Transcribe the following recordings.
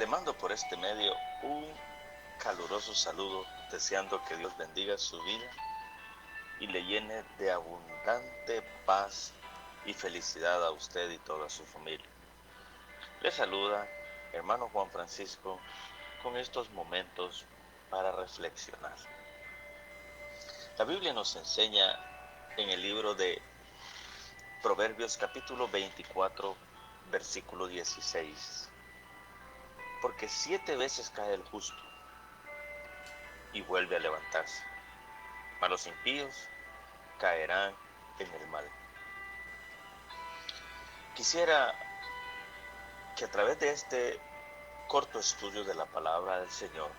Le mando por este medio un caluroso saludo, deseando que Dios bendiga su vida y le llene de abundante paz y felicidad a usted y toda su familia. Le saluda hermano Juan Francisco con estos momentos para reflexionar. La Biblia nos enseña en el libro de Proverbios capítulo 24, versículo 16. Porque 7 veces cae el justo y vuelve a levantarse, mas los impíos caerán en el mal. Quisiera que a través de este corto estudio de la palabra del Señor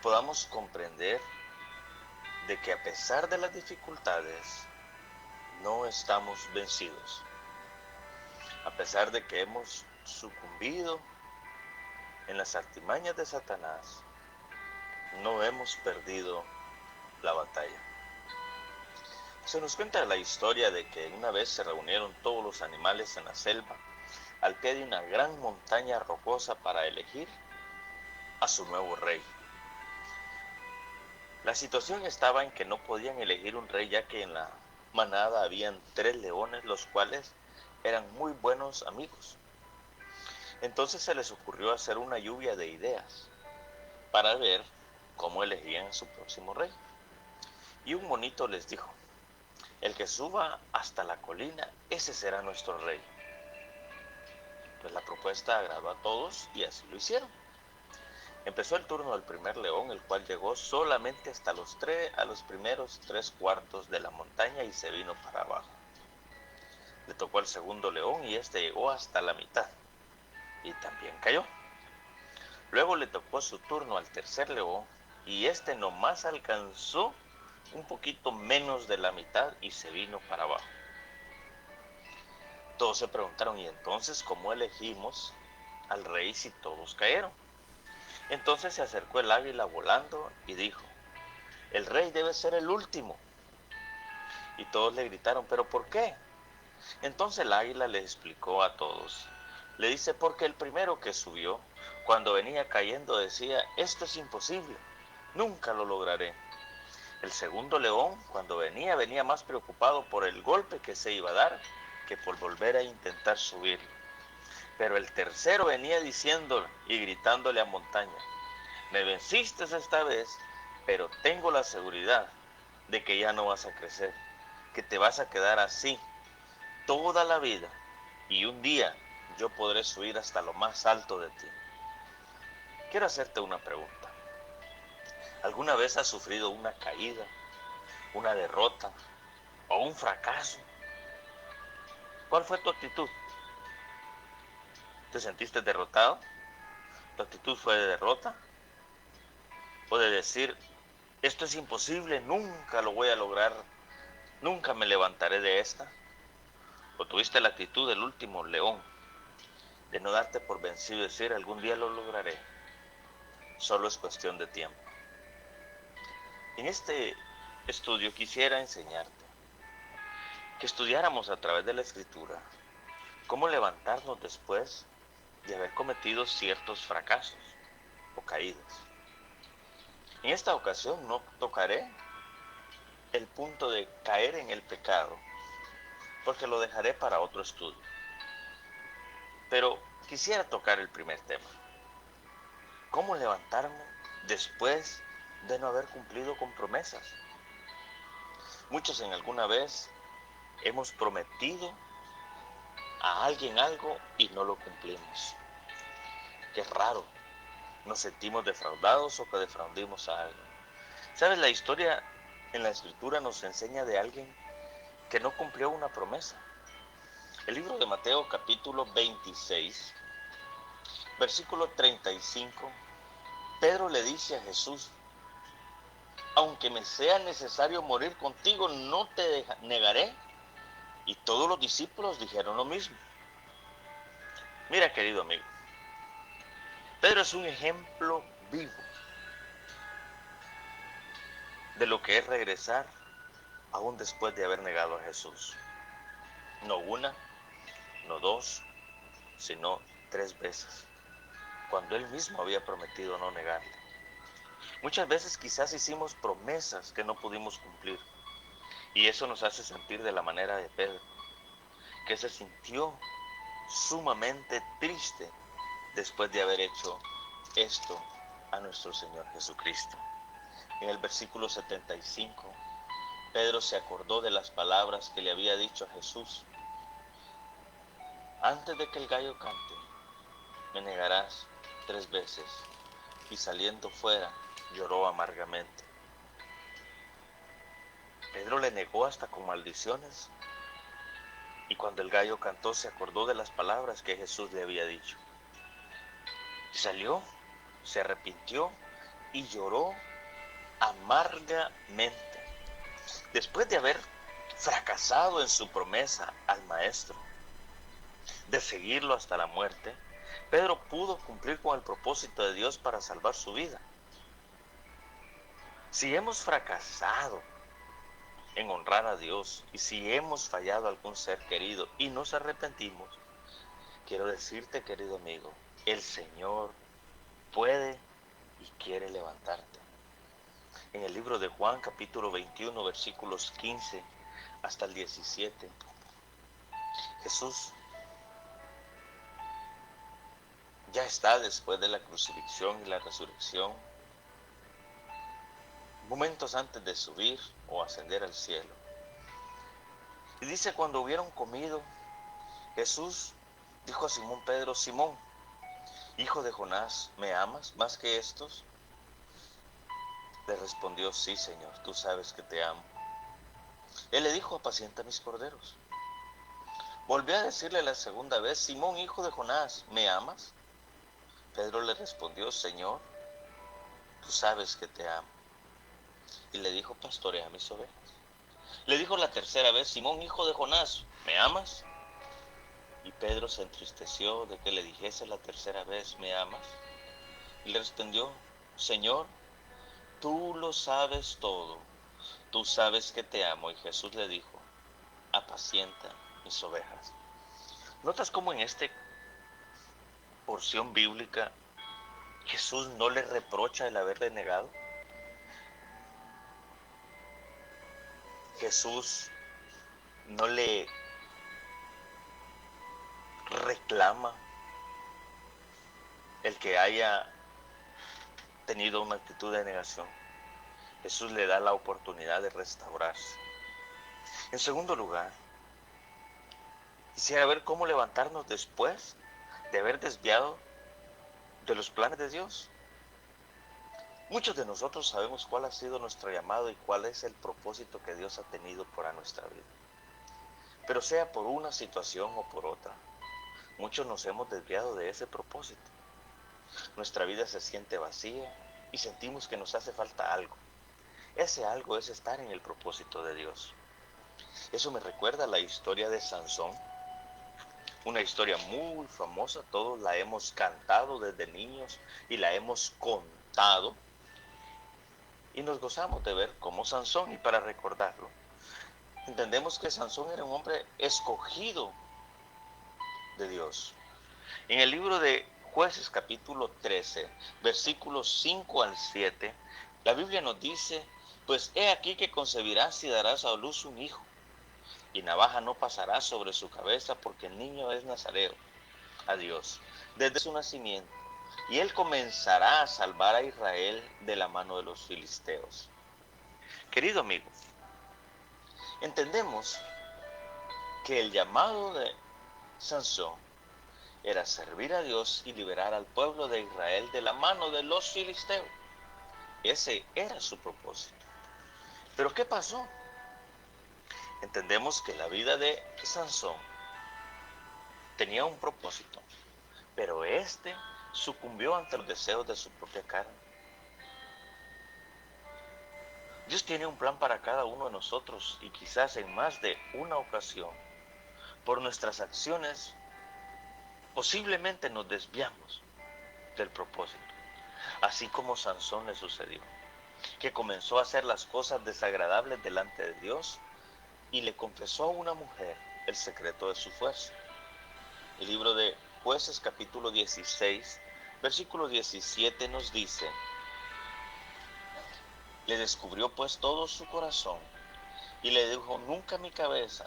podamos comprender de que a pesar de las dificultades no estamos vencidos. A pesar de que hemos sucumbido en las artimañas de Satanás, no hemos perdido la batalla. Se nos cuenta la historia de que una vez se reunieron todos los animales en la selva al pie de una gran montaña rocosa para elegir a su nuevo rey. La situación estaba en que no podían elegir un rey, ya que en la manada habían 3 leones, los cuales eran muy buenos amigos. Entonces se les ocurrió hacer una lluvia de ideas para ver cómo elegían a su próximo rey. Y un monito les dijo: el que suba hasta la colina, ese será nuestro rey. Pues la propuesta agradó a todos y así lo hicieron. Empezó el turno del primer león, el cual llegó solamente hasta los primeros 3/4 de la montaña y se vino para abajo. Le tocó al segundo león y este llegó hasta la mitad y también cayó. Luego le tocó su turno al tercer león y este nomás alcanzó un poquito menos de la mitad y se vino para abajo. Todos se preguntaron: ¿y entonces cómo elegimos al rey si todos cayeron? Entonces se acercó el águila volando y dijo: el rey debe ser el último. Y todos le gritaron: ¿pero por qué? Entonces el águila le explicó a todos. Le dice: porque el primero que subió, cuando venía cayendo, decía: esto es imposible, nunca lo lograré. El segundo león, cuando venía más preocupado por el golpe que se iba a dar que por volver a intentar subir. Pero el tercero venía diciendo y gritándole a montaña: me venciste esta vez, pero tengo la seguridad de que ya no vas a crecer, que te vas a quedar así toda la vida y un día yo podré subir hasta lo más alto de ti. Quiero hacerte una pregunta. ¿Alguna vez has sufrido una caída, una derrota o un fracaso? ¿Cuál fue tu actitud? ¿Te sentiste derrotado? ¿Tu actitud fue de derrota? ¿O de decir: esto es imposible, nunca lo voy a lograr, nunca me levantaré de esta? ¿O tuviste la actitud del último león, de no darte por vencido y decir: algún día lo lograré, solo es cuestión de tiempo? En este estudio quisiera enseñarte que estudiáramos a través de la Escritura cómo levantarnos después de haber cometido ciertos fracasos o caídas. En esta ocasión no tocaré el punto de caer en el pecado, porque lo dejaré para otro estudio. Pero quisiera tocar el primer tema: ¿cómo levantarme después de no haber cumplido con promesas? Muchos en alguna vez hemos prometido a alguien algo y no lo cumplimos. Qué raro, nos sentimos defraudados o que defraudimos a alguien. ¿Sabes? La historia en la Escritura nos enseña de alguien que no cumplió una promesa. El libro de Mateo capítulo 26, versículo 35, Pedro le dice a Jesús: aunque me sea necesario morir contigo, no te negaré. Y todos los discípulos dijeron lo mismo. Mira, querido amigo, Pedro es un ejemplo vivo de lo que es regresar aún después de haber negado a Jesús. No una, no dos, sino 3 veces. cuando Él mismo había prometido no negarle. Muchas veces quizás hicimos promesas que no pudimos cumplir, y eso nos hace sentir de la manera de Pedro, que se sintió sumamente triste después de haber hecho esto a nuestro Señor Jesucristo. En el versículo 75, Pedro se acordó de las palabras que le había dicho a Jesús: antes de que el gallo cante, me negarás 3 veces. Y saliendo fuera, lloró amargamente. Pedro le negó hasta con maldiciones, y cuando el gallo cantó se acordó de las palabras que Jesús le había dicho. Y salió, se arrepintió y lloró amargamente. Después de haber fracasado en su promesa al Maestro, de seguirlo hasta la muerte, Pedro pudo cumplir con el propósito de Dios para salvar su vida. Si hemos fracasado en honrar a Dios y si hemos fallado a algún ser querido y nos arrepentimos, quiero decirte, querido amigo, el Señor puede y quiere levantarte. En el libro de Juan, capítulo 21, versículos 15 hasta el 17, Jesús ya está después de la crucifixión y la resurrección, momentos antes de subir o ascender al cielo. Y dice: cuando hubieron comido, Jesús dijo a Simón Pedro: Simón, hijo de Jonás, ¿me amas más que estos? Le respondió: sí, Señor, tú sabes que te amo. Él le dijo: apacienta mis corderos. Volvió a decirle la segunda vez: Simón, hijo de Jonás, ¿me amas? Pedro le respondió: Señor, tú sabes que te amo. Y le dijo: pastorea mis ovejas. Le dijo la tercera vez: Simón, hijo de Jonás, ¿me amas? Y Pedro se entristeció de que le dijese la tercera vez: ¿me amas? Y le respondió: Señor, tú lo sabes todo, tú sabes que te amo. Y Jesús le dijo: apacienta mis ovejas. ¿Notas cómo en esta porción bíblica Jesús no le reprocha el haberle negado? Jesús no le reclama el que haya tenido una actitud de negación. Jesús le da la oportunidad de restaurarse. En segundo lugar, quisiera ver cómo levantarnos después de haber desviado de los planes de Dios. Muchos de nosotros sabemos cuál ha sido nuestro llamado y cuál es el propósito que Dios ha tenido para nuestra vida. Pero sea por una situación o por otra, muchos nos hemos desviado de ese propósito. Nuestra vida se siente vacía y sentimos que nos hace falta algo. Ese algo es estar en el propósito de Dios. Eso me recuerda a la historia de Sansón, una historia muy famosa, todos la hemos cantado desde niños y la hemos contado y nos gozamos de ver cómo Sansón, y para recordarlo, entendemos que Sansón era un hombre escogido de Dios. En el libro de Jueces capítulo 13, versículos 5 al 7, la Biblia nos dice: pues he aquí que concebirás y darás a luz un hijo, y navaja no pasará sobre su cabeza, porque el niño es nazareo a Dios desde su nacimiento, y él comenzará a salvar a Israel de la mano de los filisteos. Querido amigo, entendemos que el llamado de Sansón era servir a Dios y liberar al pueblo de Israel de la mano de los filisteos. Ese era su propósito. ¿Pero qué pasó? Entendemos que la vida de Sansón tenía un propósito, pero este sucumbió ante los deseos de su propia carne. Dios tiene un plan para cada uno de nosotros, y quizás en más de una ocasión, por nuestras acciones, posiblemente nos desviamos del propósito. Así como Sansón le sucedió, que comenzó a hacer las cosas desagradables delante de Dios y le confesó a una mujer el secreto de su fuerza. El libro de Jueces capítulo 16, Versículo 17 nos dice: le descubrió pues todo su corazón y le dijo: nunca mi cabeza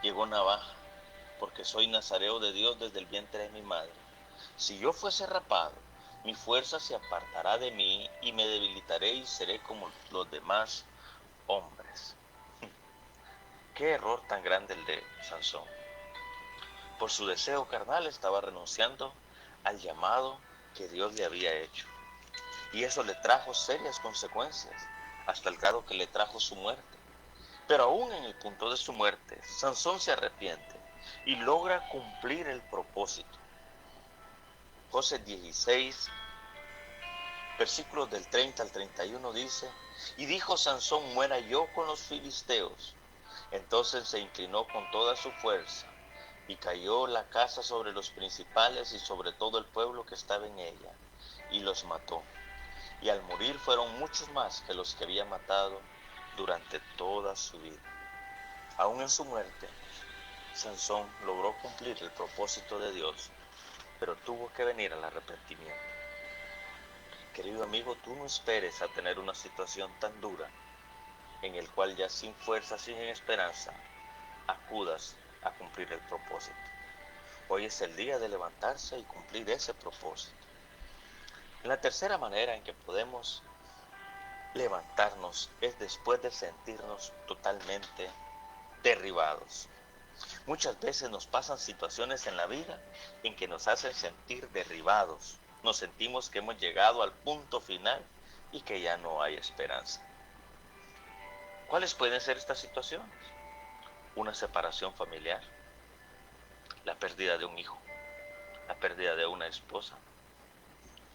llegó navaja, porque soy nazareo de Dios desde el vientre de mi madre. Si yo fuese rapado, mi fuerza se apartará de mí y me debilitaré y seré como los demás hombres. Qué error tan grande el de Sansón. Por su deseo carnal estaba renunciando al llamado que Dios le había hecho. Y eso le trajo serias consecuencias, hasta el grado que le trajo su muerte. Pero aún en el punto de su muerte, Sansón se arrepiente y logra cumplir el propósito. Josué 16, versículos del 30 al 31 dice: y dijo Sansón: muera yo con los filisteos. Entonces se inclinó con toda su fuerza, y cayó la casa sobre los principales y sobre todo el pueblo que estaba en ella, y los mató. Y al morir fueron muchos más que los que había matado durante toda su vida. Aún en su muerte, Sansón logró cumplir el propósito de Dios, pero tuvo que venir al arrepentimiento. Querido amigo, tú no esperes a tener una situación tan dura en el cual ya sin fuerza, sin esperanza, acudas a cumplir el propósito. Hoy es el día de levantarse y cumplir ese propósito. La tercera manera en que podemos levantarnos es después de sentirnos totalmente derribados. Muchas veces nos pasan situaciones en la vida en que nos hacen sentir derribados. Nos sentimos que hemos llegado al punto final y que ya no hay esperanza. ¿Cuáles pueden ser estas situaciones? Una separación familiar, la pérdida de un hijo, la pérdida de una esposa,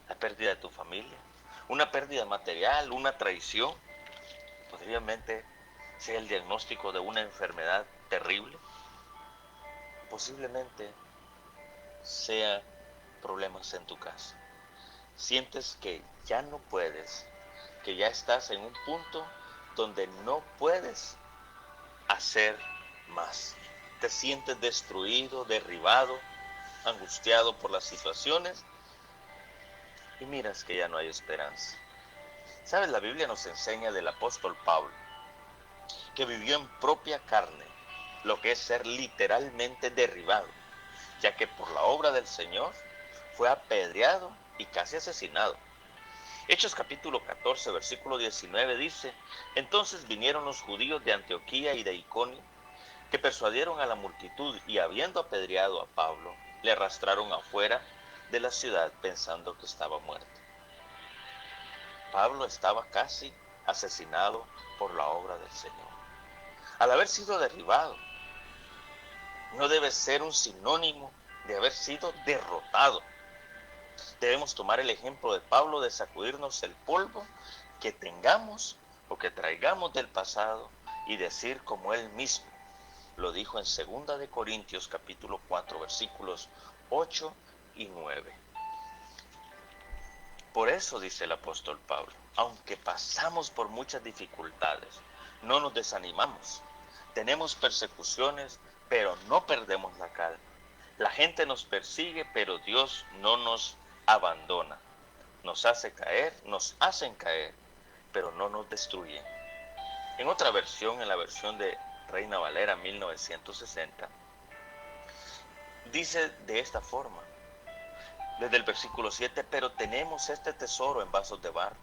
la pérdida de tu familia, una pérdida material, una traición. Posiblemente sea el diagnóstico de una enfermedad terrible. Posiblemente sea problemas en tu casa. Sientes que ya no puedes, que ya estás en un punto donde no puedes hacer más. Te sientes destruido, derribado, angustiado por las situaciones y miras que ya no hay esperanza. ¿Sabes? La Biblia nos enseña del apóstol Pablo, que vivió en propia carne lo que es ser literalmente derribado, ya que por la obra del Señor fue apedreado y casi asesinado. Hechos capítulo 14, versículo 19 dice: entonces vinieron los judíos de Antioquía y de Iconio, que persuadieron a la multitud, y habiendo apedreado a Pablo, le arrastraron afuera de la ciudad pensando que estaba muerto. Pablo estaba casi asesinado por la obra del Señor. Al haber sido derribado, no debe ser un sinónimo de haber sido derrotado. Debemos tomar el ejemplo de Pablo de sacudirnos el polvo que tengamos o que traigamos del pasado y decir como él mismo lo dijo en 2 de Corintios capítulo 4 versículos 8 y 9. Por eso dice el apóstol Pablo: aunque pasamos por muchas dificultades, no nos desanimamos. Tenemos persecuciones, pero no perdemos la calma. La gente nos persigue, pero Dios no nos abandona. Nos hacen caer, pero no nos destruyen. En otra versión, en la versión de Reina Valera 1960, dice de esta forma, desde el versículo 7: pero tenemos este tesoro en vasos de barro,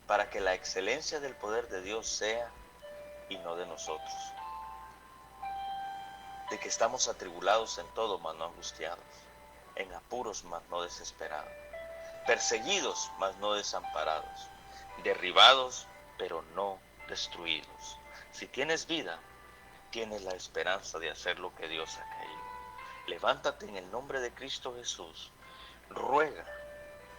para que la excelencia del poder de Dios sea y no de nosotros. De que estamos atribulados en todo, mas no angustiados, en apuros, mas no desesperados, perseguidos, mas no desamparados, derribados, pero no destruidos. Si tienes vida, tienes la esperanza de hacer lo que Dios ha querido. Levántate en el nombre de Cristo Jesús, ruega,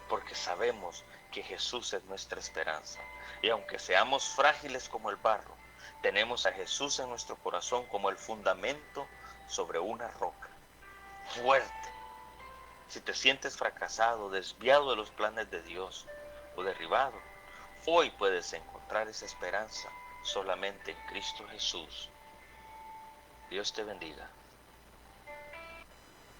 porque sabemos que Jesús es nuestra esperanza. Y aunque seamos frágiles como el barro, tenemos a Jesús en nuestro corazón como el fundamento sobre una roca fuerte. Si te sientes fracasado, desviado de los planes de Dios o derribado, hoy puedes encontrar esa esperanza solamente en Cristo Jesús. Dios te bendiga.